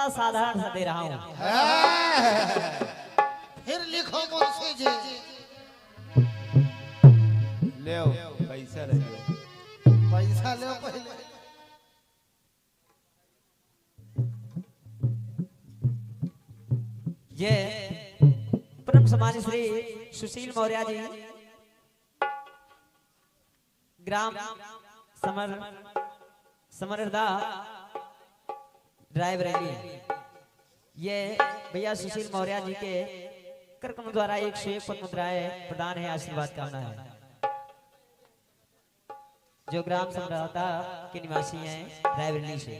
बड़ा साधारण सा दे रहा हूँ। फिर लिखो मुंशी जी। ले पैसा ले लो। पैसा ले पहले। ये परम सम्मानित श्री सुशील मौर्य जी, ग्राम समरदा ड्राइवरेली, ये भैया सुशील मौर्य जी के कर्कम द्वारा 101 पद मुद्राएं प्रदान है, आशीर्वाद कामना है। जो ग्राम समरदा के निवासी हैं ड्राइवरेली से।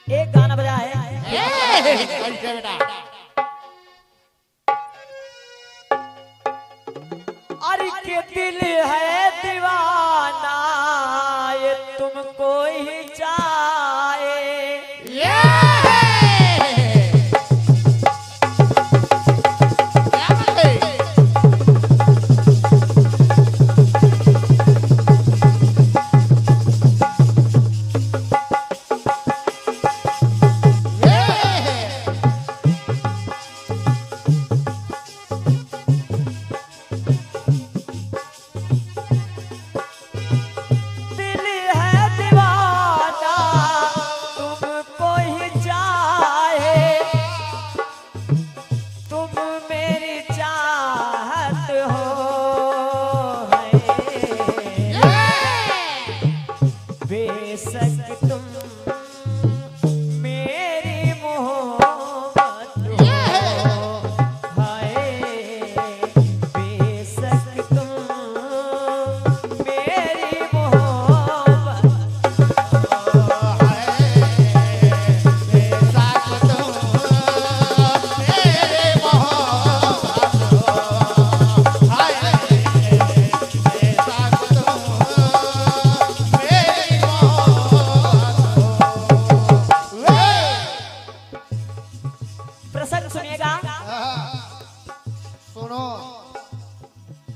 एक गाना बजा है बेटा अरे के दिल है दीवाना ये तुमको ही चाहे।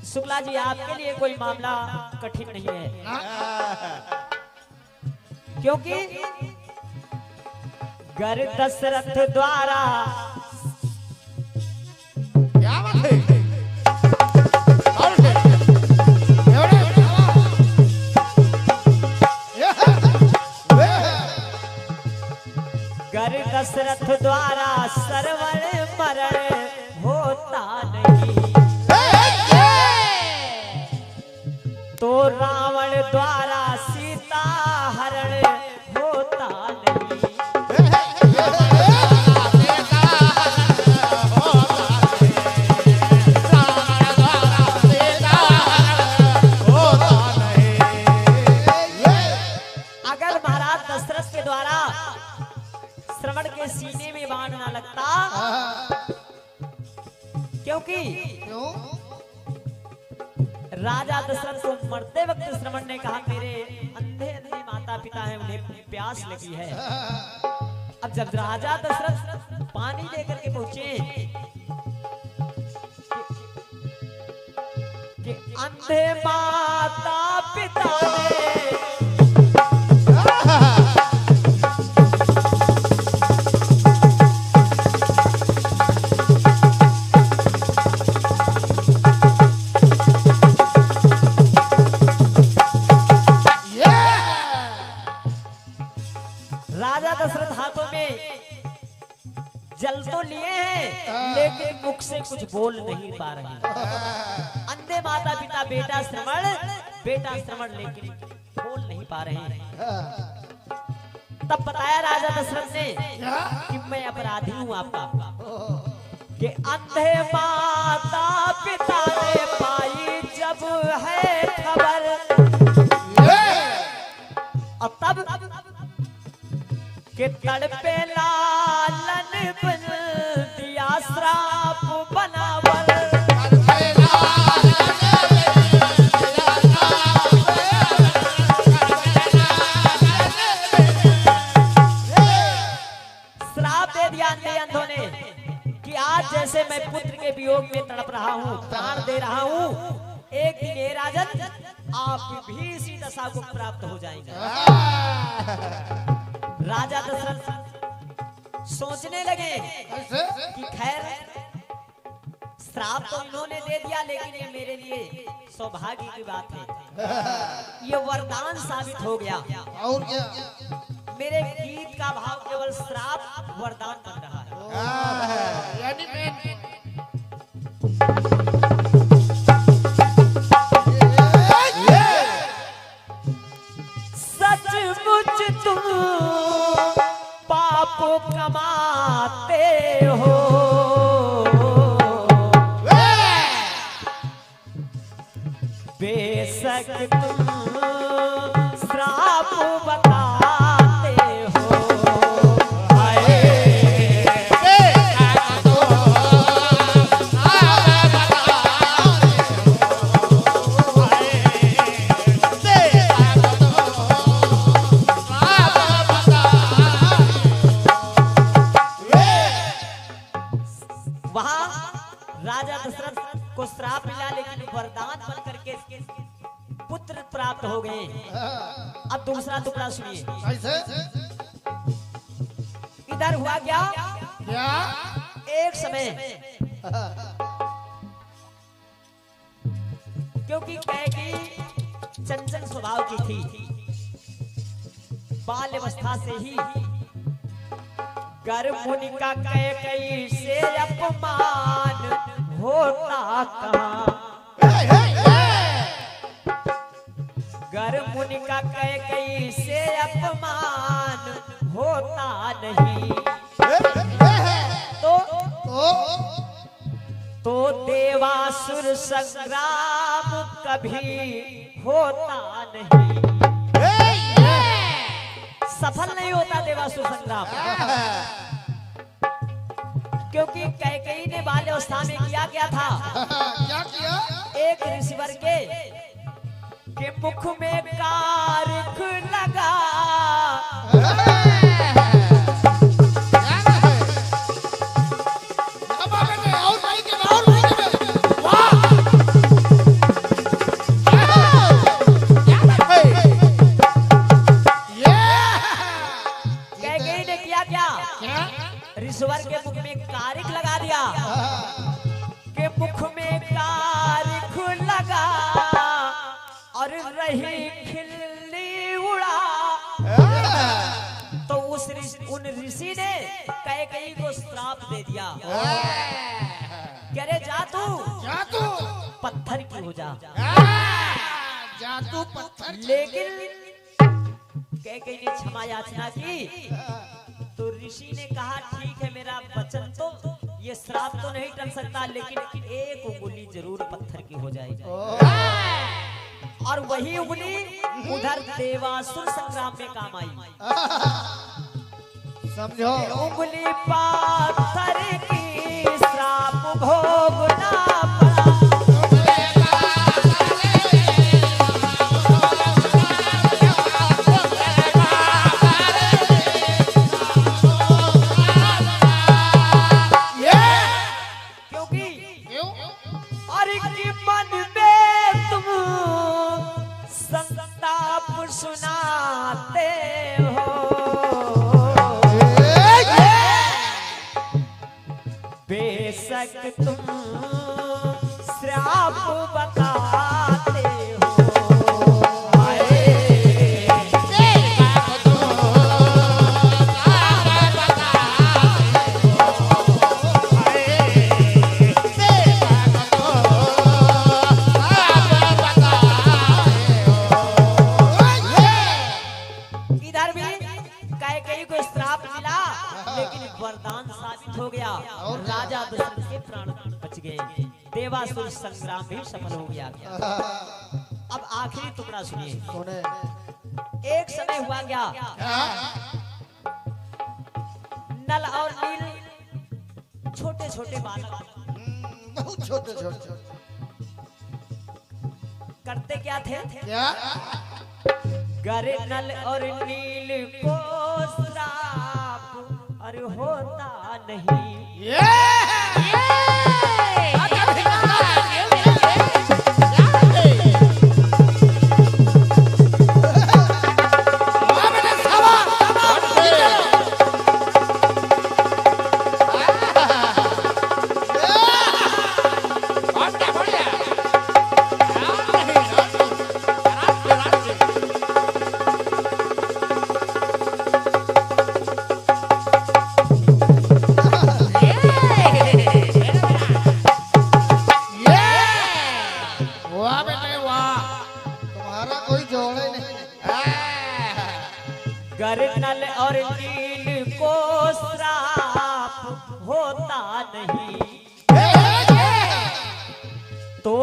शुक्ला जी, आपके लिए कोई मामला कठिन नहीं है, क्योंकि गर दशरथ द्वारा क्या बात है? गर दशरथ द्वारा सरवण मरण होता नहीं, तो रावण द्वारा सीता हरण होता नहीं। अगर महाराज दशरथ के द्वारा श्रवण के सीने में बाण ना लगता, क्योंकि राजा दशरथ को मरते वक्त श्रवण ने कहा मेरे अंधे अंधे माता पिता हैं, उन्हें प्यास लगी है। अब जब राजा दशरथ पानी लेकर के पहुंचे कि अंधे माता पिता ने दशरथ हाथों में जल तो लिए हैं, लेकिन मुख से कुछ बोल नहीं पा रहे। अंधे माता पिता बेटा श्रवण लेकिन बोल नहीं पा रहे हैं। तब बताया राजा दशरथ ने कि मैं अपराधी हूं आपका, कि अंधे माता पिता ने पाई जब है खबर, और तब कि तड़पे लालन बन दिया श्राप बनावर। श्राप दे दिया अंधों ने कि आज जैसे मैं पुत्र के वियोग में तड़प रहा हूँ, प्राण दे रहा हूँ, एक दिन हे राजन आप भी इसी दशा को प्राप्त हो जाएंगे। राजा दशरथ सोचने लगे कैसे? कि खैर श्राप तो इन्होंने दे दिया, लेकिन ये मेरे लिए सौभाग्य की बात है, ये वरदान साबित हो गया। और क्या? मेरे गीत का भाव केवल श्राप वरदान बन रहा है। यानी मैं सचमुच तुम पाप कमाते हो, बेशक तुम श्राप बताते हो। वहाँ राजा दशरथ को श्राप मिला, लेकिन वरदान बन करके पुत्र प्राप्त हो गए। अब दूसरा टुकड़ा सुनिए। कैसे? इधर हुआ क्या? क्या? एक समय क्योंकि कैकेयी चंचल स्वभाव की थी, बाल अवस्था से ही गर्भ मुनि का कैकेयी से अपमान होता कहाँ। गर्भ मुनि का कैकेयी से अपमान होता नहीं, तो देवासुर संग्राम कभी होता नहीं, सफल नहीं होता देवासुर संग्राम। क्योंकि कैकेयी ने बाल्यावस्था में किया क्या था? क्या किया? एक ऋषिवर के मुख में कारख लगा, कैकेयी ने किया क्या? ऋषिवर के मुख में कारख लगा दिया, के मुख में कारख लगा और रही खिल्ली उड़ा। तो उन ऋषि ने कैकेयी को श्राप दे दिया, कह रहे जा तू पत्थर की हो जा। जादू पत्थर। लेकिन कैकेयी ने क्षमा याचना की, तो ऋषि ने कहा ठीक है, मेरा वचन तो ये श्राप तो नहीं टल सकता, लेकिन एक उंगली जरूर पत्थर की हो जाएगी। और वही उंगली उधर देवासुर संग्राम में काम आई। समझो? उंगली पत्थर की श्राप भोगना पड़ा। सुनाते हो, बेशक तुम श्राप बताते हो। वरदान साबित हो गया, राजा दशरथ के प्राण बच गए, देवासुर संग्राम भी सफल हो गया। अब आखिरी टुकड़ा सुनिए। एक समय हुआ क्या? नल और नील छोटे छोटे बालक, बहुत छोटे छोटे, करते क्या थे? क्या? गरे नल और नील को श्राप और होता नहीं।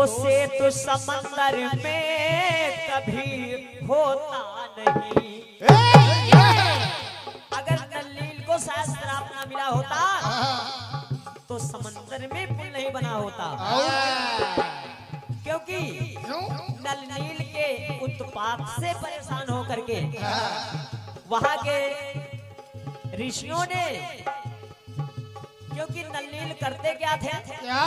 से तो समंदर में कभी होता नहीं। अगर नल को शायद श्राप ना मिला होता तो समंदर में पुल नहीं बना होता, क्योंकि नल नील के उत्पात से परेशान होकर के वहां के ऋषियों ने, क्योंकि नल नील करते क्या थे, क्या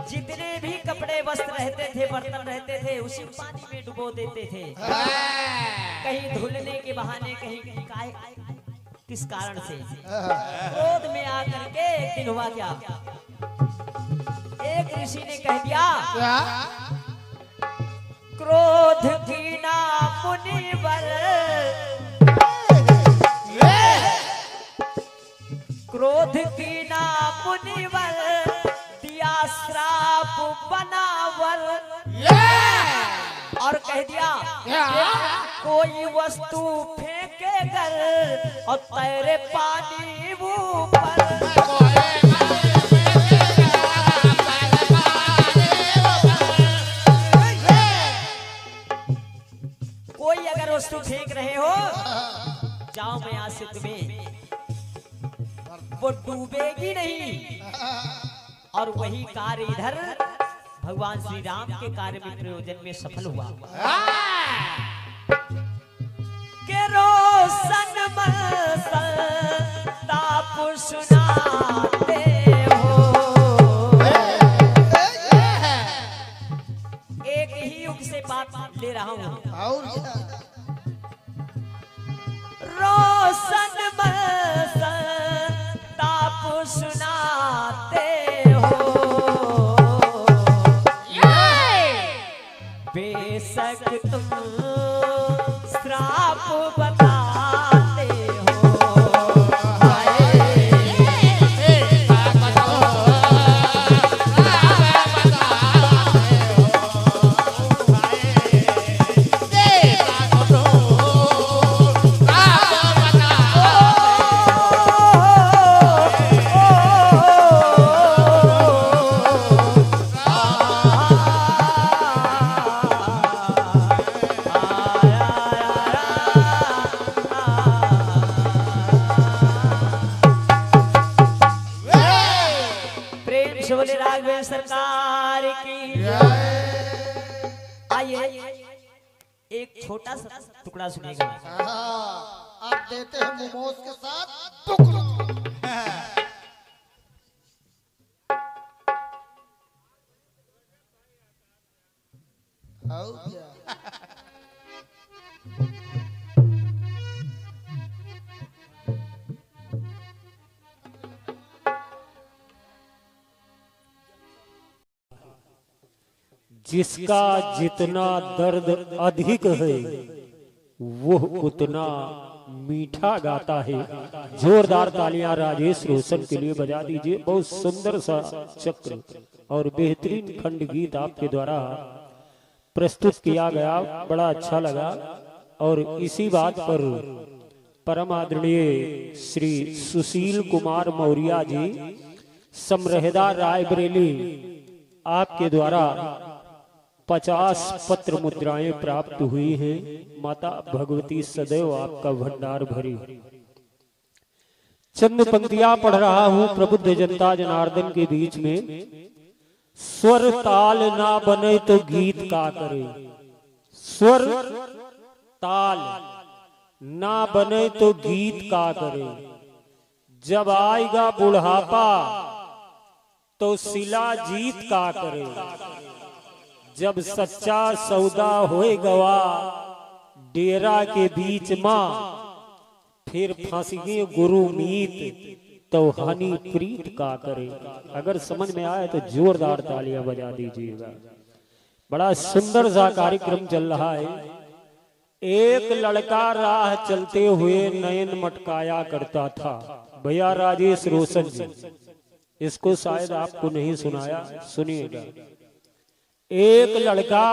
जितने भी कपड़े वस्त्र रहते थे, बर्तन रहते थे, उसी पानी में डुबो देते थे, कहीं धुलने के बहाने, कहीं काय किस कारण से। क्रोध में आकर के एक दिन हुआ क्या, एक ऋषि ने कह दिया, क्या क्रोध की ना मुनिवर, क्रोध की ना मुनिवर, दिया श्राप बनावर। और कह दिया कोई वस्तु फेंके घर और तैरे पानी ऊपर। कोई अगर वस्तु फेंक रहे हो, जाओ मैं आज से तुम्हें, वो डूबेगी नहीं। और वही कार्य इधर भगवान श्री राम के कार्य में प्रयोजन में सफल हुआ। के रोशन मसल ताप सुनाते हो। एक ही युग से बात ले रहा हूं। और क्या रोशन मसल ताप सुनाते हो, बेशक तुम श्राप बताते हो। बोले राघवेंद्र सरकार की। आइए एक छोटा सा टुकड़ा सुनेगा। आप देते हैं मोमोज के साथ टुकड़ा। और क्या जिसका जितना दर्द अधिक है वो उतना मीठा गाता है। जोरदार तालियां राजेश रोशन के लिए बजा दीजिए। बहुत सुंदर सा चक्र और बेहतरीन खंड गीत आपके द्वारा प्रस्तुत किया गया, बड़ा अच्छा लगा। और इसी बात पर परम आदरणीय श्री सुशील कुमार मौर्य जी समरहेदा रायबरेली आपके द्वारा 50 पत्र मुद्राएं प्राप्त हुई हैं। माता भगवती सदैव आपका भंडार भरी। चंद पंक्तियां पढ़ रहा हूं प्रबुद्ध जनता जनार्दन के बीच में। स्वर ताल ना बने तो गीत का करे, स्वर ताल ना बने तो गीत का करे। जब आएगा बुढ़ापा तो शिला जीत का करे। जब सच्चा सौदा होए गवा डेरा के बीच मां, फिर फंसिए गुरु मीत तो हानि प्रीत का करे। अगर समझ में आए तो जोरदार तालियां बजा दीजिएगा। बड़ा सुंदर सा कार्यक्रम चल रहा है। एक लड़का राह चलते हुए नयन मटकाया करता था। भैया राजेश रोशन जी, इसको शायद आपको नहीं सुनाया, सुनिएगा। एक लड़का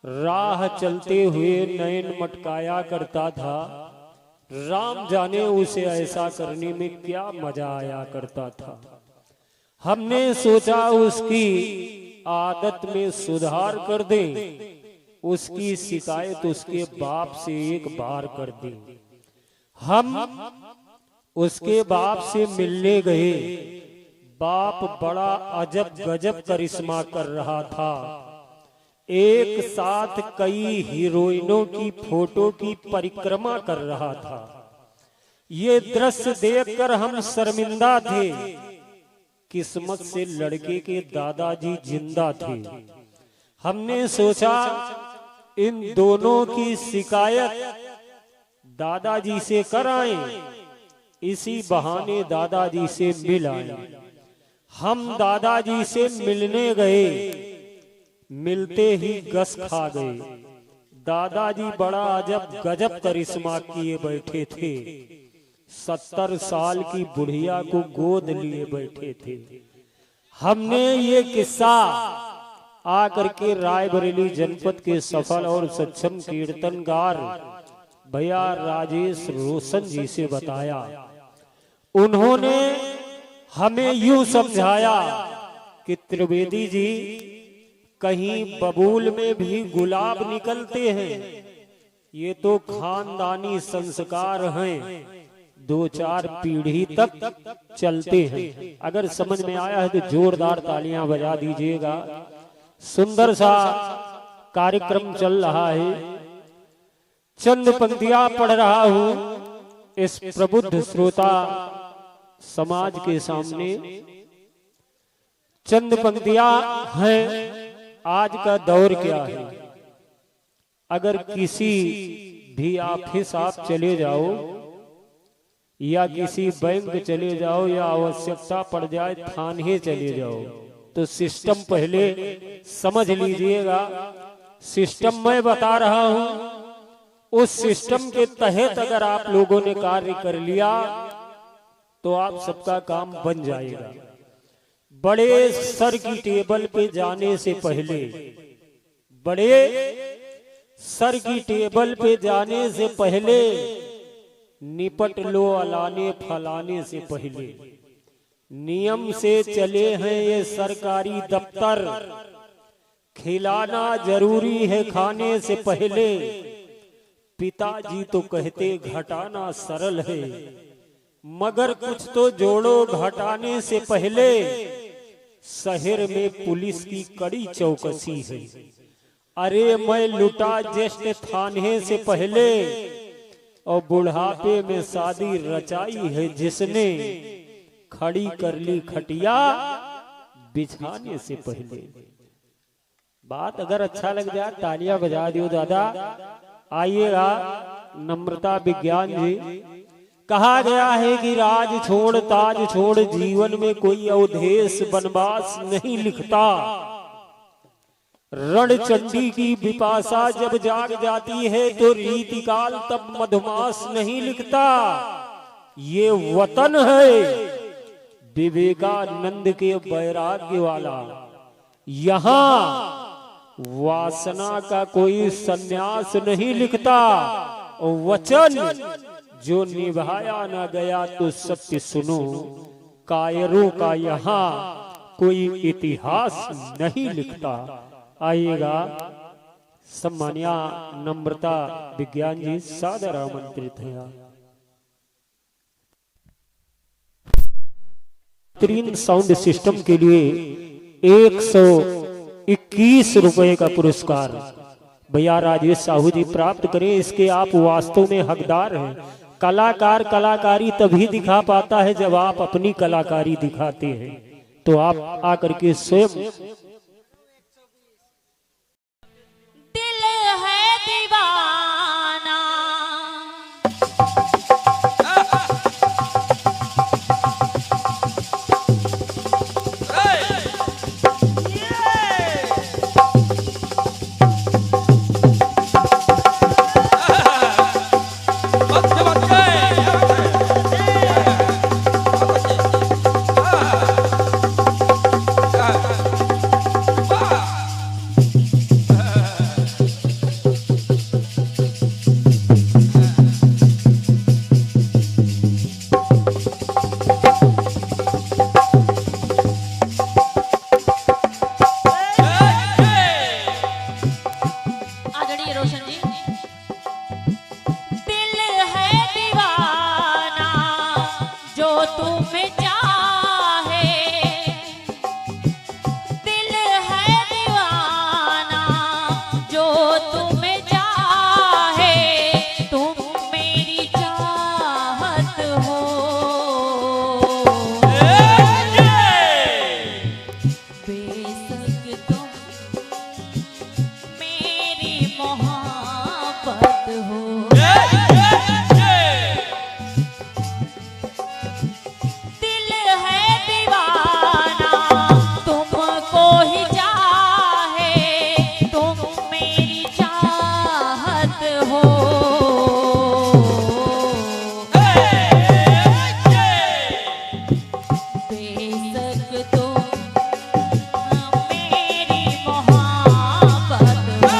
राह चलते हुए नयन मटकाया करता था। राम जाने उसे ऐसा करने में क्या मजा आया करता था। हमने सोचा उसकी आदत में सुधार कर दें, उसकी शिकायत उसके बाप से एक बार कर दें। हम उसके बाप से मिलने गए। बाप बड़ा अजब गजब करिश्मा कर रहा था। एक साथ कई हीरोइनों की फोटो की परिक्रमा कर रहा था। ये दृश्य देखकर हम शर्मिंदा थे। किस्मत से लड़के के दादाजी जिंदा थे। हमने सोचा इन दोनों की शिकायत दादाजी से कराएं, इसी बहाने दादाजी से मिल आए। हम दादाजी से मिलने गए। मिलते ही गस खा गए। दादाजी बड़ा अजब गजब करिश्मा किए बैठे थे। 70 साल की बुढ़िया को गोद लिए बैठे थे। हमने ये किस्सा आकर के रायबरेली जनपद के सफल और सक्षम कीर्तनकार भैया राजेश रोशन जी से बताया। उन्होंने हमें यूं समझाया कि त्रिवेदी जी, कहीं बबूल में भी गुलाब निकलते हैं। ये तो खानदानी संस्कार हैं, 2-4 पीढ़ी तक चलते हैं। अगर समझ में आया है तो जोरदार तालियां बजा दीजिएगा। सुंदर सा कार्यक्रम चल रहा है। चंद पंक्तियां पढ़ रहा हूं इस प्रबुद्ध श्रोता समाज के सामने। चंद पंक्तियां हैं। आज का दौर क्या है? अगर किसी भी ऑफिस आप चले जाओ या किसी बैंक चले जाओ या आवश्यकता पड़ जाए थाने चले जाओ, तो सिस्टम पहले समझ लीजिएगा। सिस्टम मैं बता रहा हूं, उस सिस्टम के तहत अगर आप लोगों ने कार्य कर लिया तो आप सबका काम बन जाएगा। बड़े सर की टेबल पे जाने से पहले, बड़े सर की टेबल पे जाने से पहले निपट लो अलाने फलाने से पहले। नियम से चले हैं ये सरकारी दफ्तर। खिलाना जरूरी है खाने से पहले। पिताजी तो कहते घटाना सरल है, मगर कुछ तो जोड़ो घटाने से पहले। शहर में पुलिस की कड़ी चौकसी है। अरे मैं लुटा ज्येष्ठ थाने से पहले, और बुढ़ापे में शादी रचाई है जिसने, खड़ी कर ली खटिया बिछाने से पहले। बात अगर अच्छा लग जाए तालियां बजा दियो दादा। आइएगा नम्रता विज्ञान जी। कहा गया है कि राज छोड़ ताज छोड़, जीवन में कोई अवधेश वनवास नहीं लिखता। रणचंडी की विपाशा जब जाग जाती है तो रीतिकाल तब मधुमास नहीं लिखता। ये वतन है विवेकानंद के वैराग्य वाला। यहाँ वासना का कोई सन्यास नहीं लिखता। वचन जो निभाया ना गया तो सत्य सुनो। कायरों का यहाँ कोई इतिहास नहीं लिखता। आइएगा सम्मानिया नम्रता विज्ञान जी सादर आमंत्रित है। बेहतरीन साउंड सिस्टम के लिए 121 रुपए का पुरस्कार भैया राजेश साहू जी प्राप्त करें। इसके आप वास्तव में हकदार हैं। कलाकार कलाकारी तभी दिखा पाता है जब आप अपनी कलाकारी दिखाते हैं। तो आप आकर के स्वयं तुम्हें चाहे, दिल है दीवाना जो तुम्हें चाहे, तुम मेरी चाहत हो। बेशक तुम मेरी मोहब्बत हो। दिल है दीवाना तुमको ही चाहे, तुम मेरी चाहत हो। बेशक तुम मेरी मोहब्बत हो।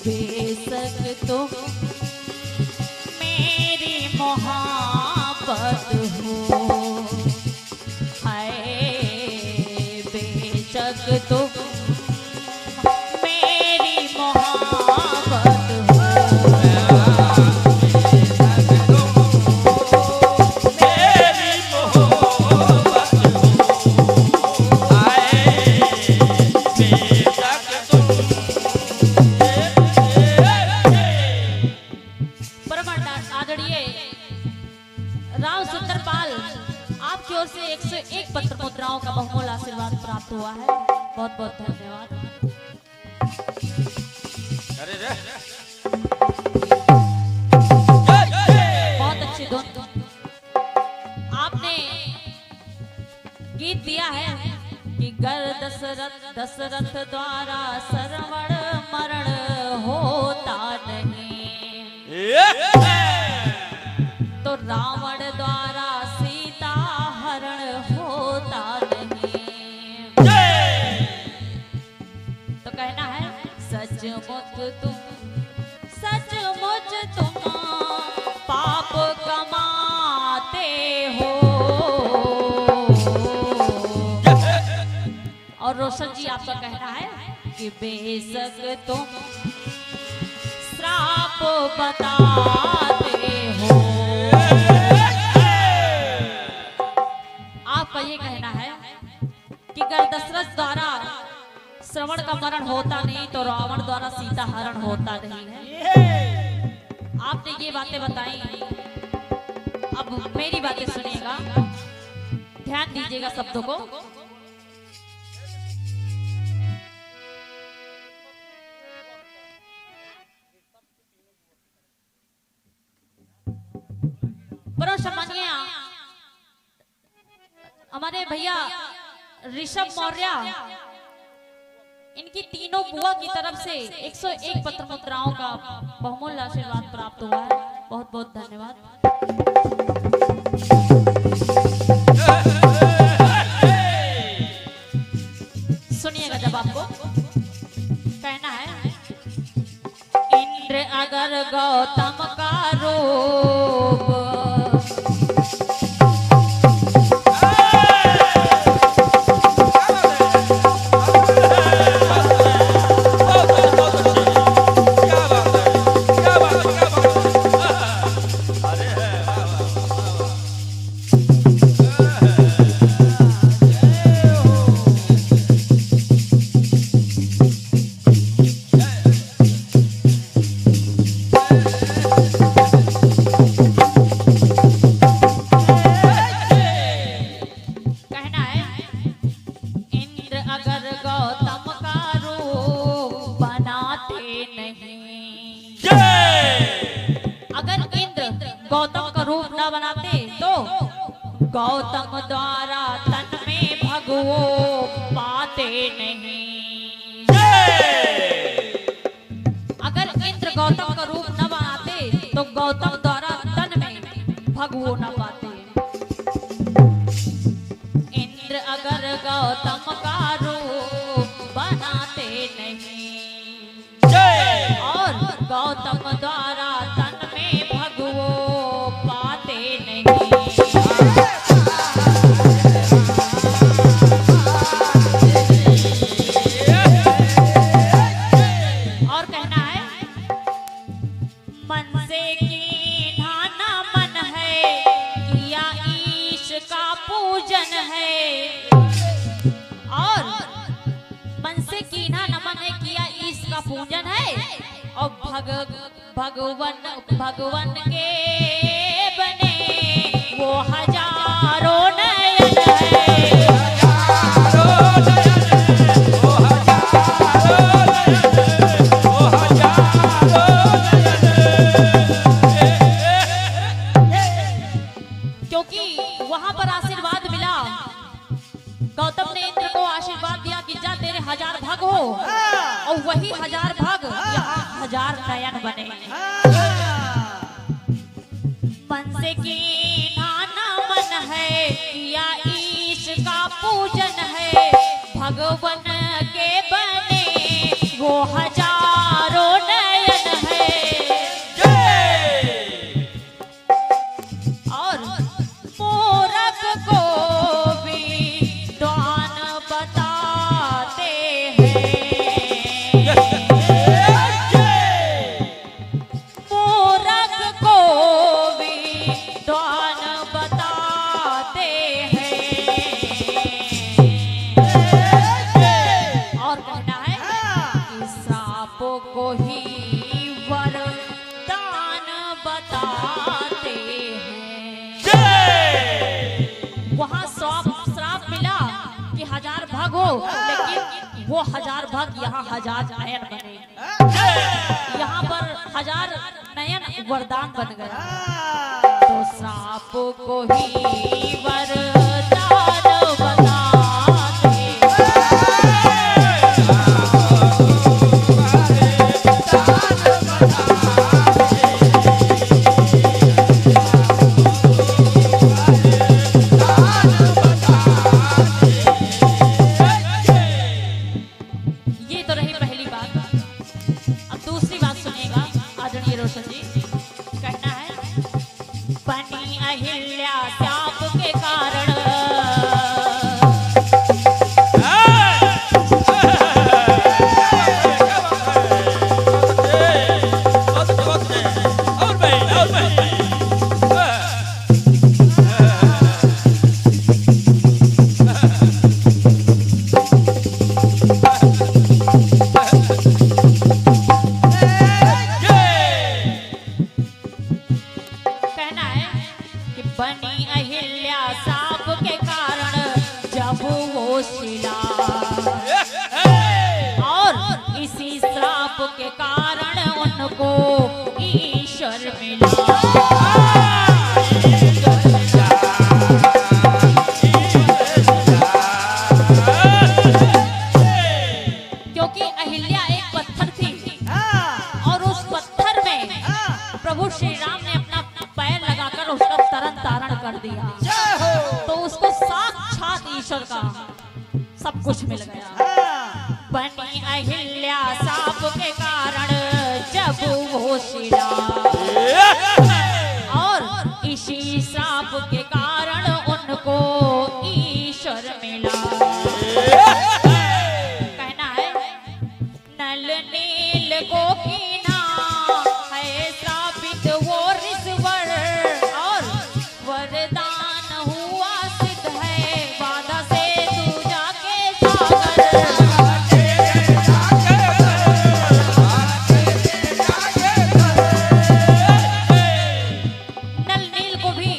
बेशक तुम मेरी मोहब्बत हो। हाय बेशक तुम मेरी मोहब्बत हो। परम आदरणीय राव सुंदर पाल, आपकी ओर से 101 पत्र मुद्राओं का बहुमूल्य आशीर्वाद प्राप्त हुआ है। बहुत बहुत धन्यवाद। बहुत अच्छे दोस्त, आपने गीत दिया है कि गर दशरथ द्वारा श्रवण मरण होता नहीं, तो रावण द्वारा सीता हरण होता नहीं। तो कहना है सचमुच तुम पाप कमाते हो। और रोशन जी आपका कहना है कि बेशक तुम श्राप बताते हो। आपका ये कहना है कि अगर दशरथ द्वारा श्रवण का मरण होता नहीं, तो रावण द्वारा सीता हरण होता नहीं है। आपने ये बातें बताई, अब मेरी बातें सुनिएगा, ध्यान दीजिएगा शब्दों को। बड़ो सम्मानीय हमारे भैया ऋषभ मौर्य, इनकी तीनों बुआ की तरफ से 101 पत्र मुद्राओं का बहुमूल्य आशीर्वाद प्राप्त हुआ है। बहुत बहुत धन्यवाद। सुनिएगा जब आपको कहना है, इंद्र अगर गौतम का रूप बनाते तो गौतम द्वारा तन में भगवो पाते नहीं। अगर इंद्र गौतम का रूप न बनाते तो गौतम द्वारा तन में भगवो न पाते। इंद्र अगर गौतम का रूप बनाते नहीं और गौतम द्वारा तन में भगवो पाते पूजन है और भगवान के बने वो हजारों नयन है। क्योंकि वहां पर आशीर्वाद मिला, गौतम ने इंद्र को आशीर्वाद दिया कि जा तेरे 1000 भग हो, और वही 1000 भग यहाँ 1000 नयन बने। मन से कीना मन है किया ईश का पूजन है, भगवान के बने वो हजारों नयन है। और मूरख को भी दान बताते हैं, मूरख को भी दान बताते हैं। और कहना है कि सांप को ही वरदान बताते हैं। वहां श्राप मिला कि 1000 भग हो, लेकिन वो 1000 भग यहाँ 1000 नयन बने। यहाँ पर 1000 नयन वरदान बन गया। तो श्राप को ही वरदान बताते ये तो रही पहली बात। अब दूसरी बात सुनिएगा आदरणीय रोशन जी। कहना है बनी अहिल्या शाप के कारण कहना है कि बनी अहिल्या शाप के कारण जब वो शिला, और इसी श्राप के कारण उनको ईश्वर मिला। क्योंकि अहिल्या एक पत्थर थी, और उस पत्थर में प्रभु श्री राम ने अपना पैर लगाकर उसका तरन तारण कर दिया, तो उसको साक्षात ईश्वर का सब कुछ मिल गया। बनी अहिल्या शाप के कारण जब वो शिला, और इसी श्राप के कारण उनको ईश्वर मिला। कहना है नल नील को कीना है श्रापित वो ऋषिवर, और वरदान हुआ सिद्ध है बाधा से तू जाके सागर। नल नील को भी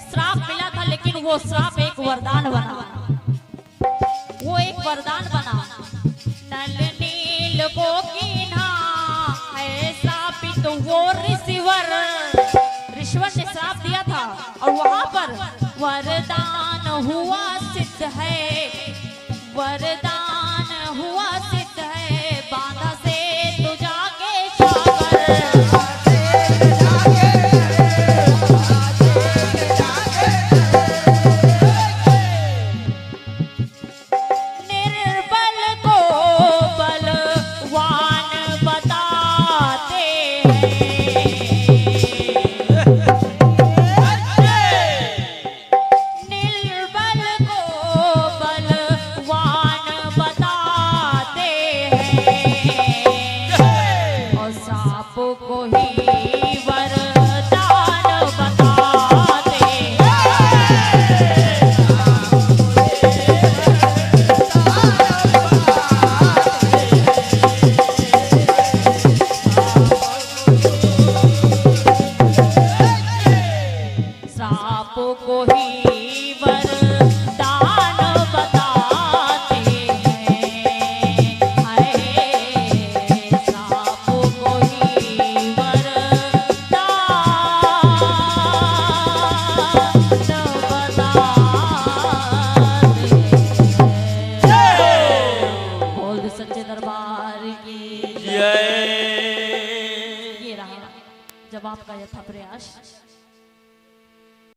श्राप मिला था, लेकिन वो श्राप एक वरदान बना, वो एक वरदान बना। नल नील को कीना है श्रापित वो ऋषिवर, ऋषिवर ने श्राप दिया था, और वहां पर वरदान हुआ सिद्ध है, वरदान हुआ सिद्ध है बाधा से तू जाके सागर। निर्बल को बलवान बताते हैं, निर्बल को बलवान को ही वरदान बताते हैं। हाय सांप को ही वरदान बताते हैं। बोल दे सच्चे दरबार की जय। ये रहा जवाब का यथा प्रयास।